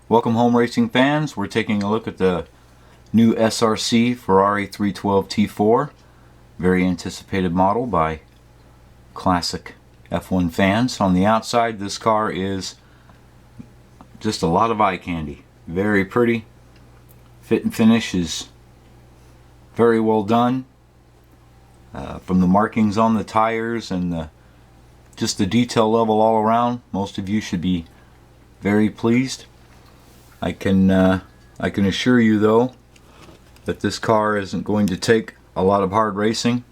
Welcome home racing fans. We're taking a look at the new SRC Ferrari 312 T4. Very anticipated model by classic F1 fans. On the outside, this car is just a lot of eye candy. Very pretty. Fit and finish is very well done. From the markings on the tires and just the detail level all around, most of you should be very pleased. I can assure you though that this car isn't going to take a lot of hard racing.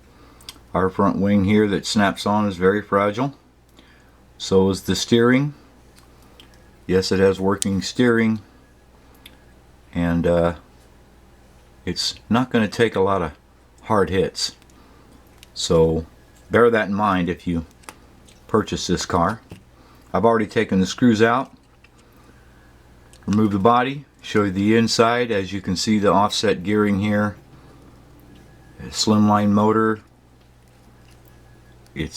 Our front wing here that snaps on is very fragile. So is the steering. Yes, it has working steering, and it's not going to take a lot of hard hits. So bear that in mind if you purchase this car. I've already taken the screws out, remove the body, show you the inside. As you can see, the offset gearing here, a slimline motor. It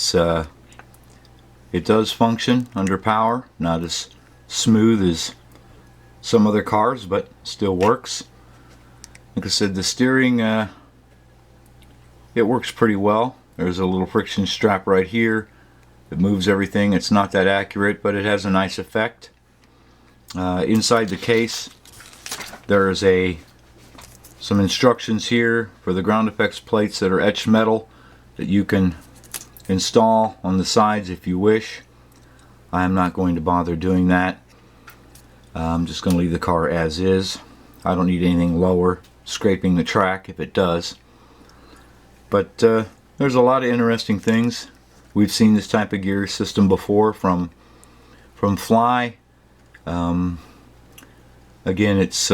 does function under power, not as smooth as some other cars, but still works. Like I said, the steering, it works pretty well. There's a little friction strap right here. It moves everything. It's not that accurate, but it has a nice effect. Inside the case, there's some instructions here for the ground effects plates that are etched metal that you can install on the sides if you wish. I am not going to bother doing that. I'm just going to leave the car as is. I don't need anything lower, scraping the track if it does. But there's a lot of interesting things. We've seen this type of gear system before from Fly. Again, it's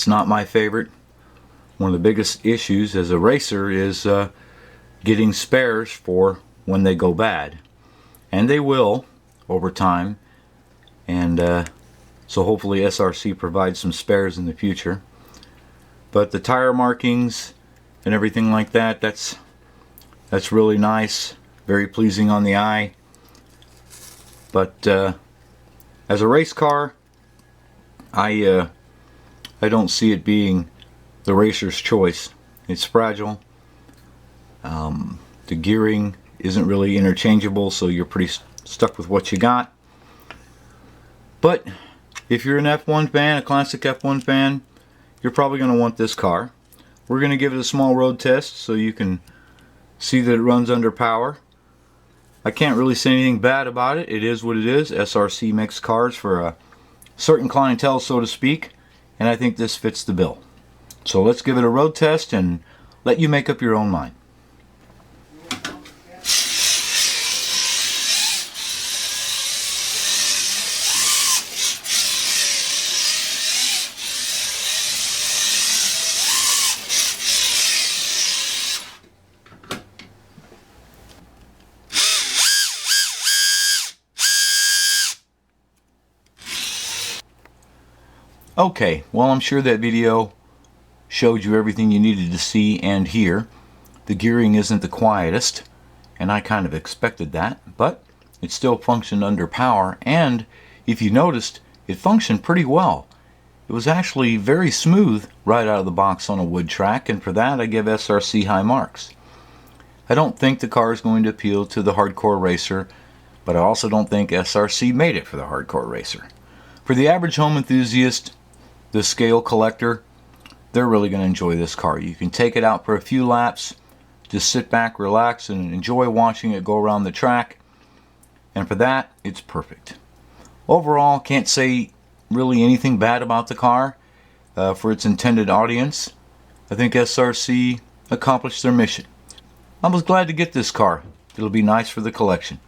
not my favorite. One of the biggest issues as a racer is getting spares for when they go bad, and they will over time. And so hopefully SRC provides some spares in the future. But the tire markings and everything like that, that's really nice, very pleasing on the eye. But as a race car, I don't see it being the racer's choice. It's fragile. The gearing isn't really interchangeable, so you're pretty stuck with what you got. But if you're an F1 fan, a classic F1 fan, you're probably going to want this car. We're going to give it a small road test so you can see that it runs under power. I can't really say anything bad about it. It is what it is. SRC makes cars for a certain clientele, so to speak, and I think this fits the bill. So let's give it a road test and let you make up your own mind. Okay, well, I'm sure that video showed you everything you needed to see and hear. The gearing isn't the quietest, and I kind of expected that, but it still functioned under power, and if you noticed, it functioned pretty well. It was actually very smooth right out of the box on a wood track, and for that I give SRC high marks. I don't think the car is going to appeal to the hardcore racer, but I also don't think SRC made it for the hardcore racer. For the average home enthusiast, the scale collector, they're really going to enjoy this car. You can take it out for a few laps, just sit back, relax, and enjoy watching it go around the track. And for that, it's perfect. Overall, can't say really anything bad about the car for its intended audience. I think SRC accomplished their mission. I was glad to get this car. It'll be nice for the collection.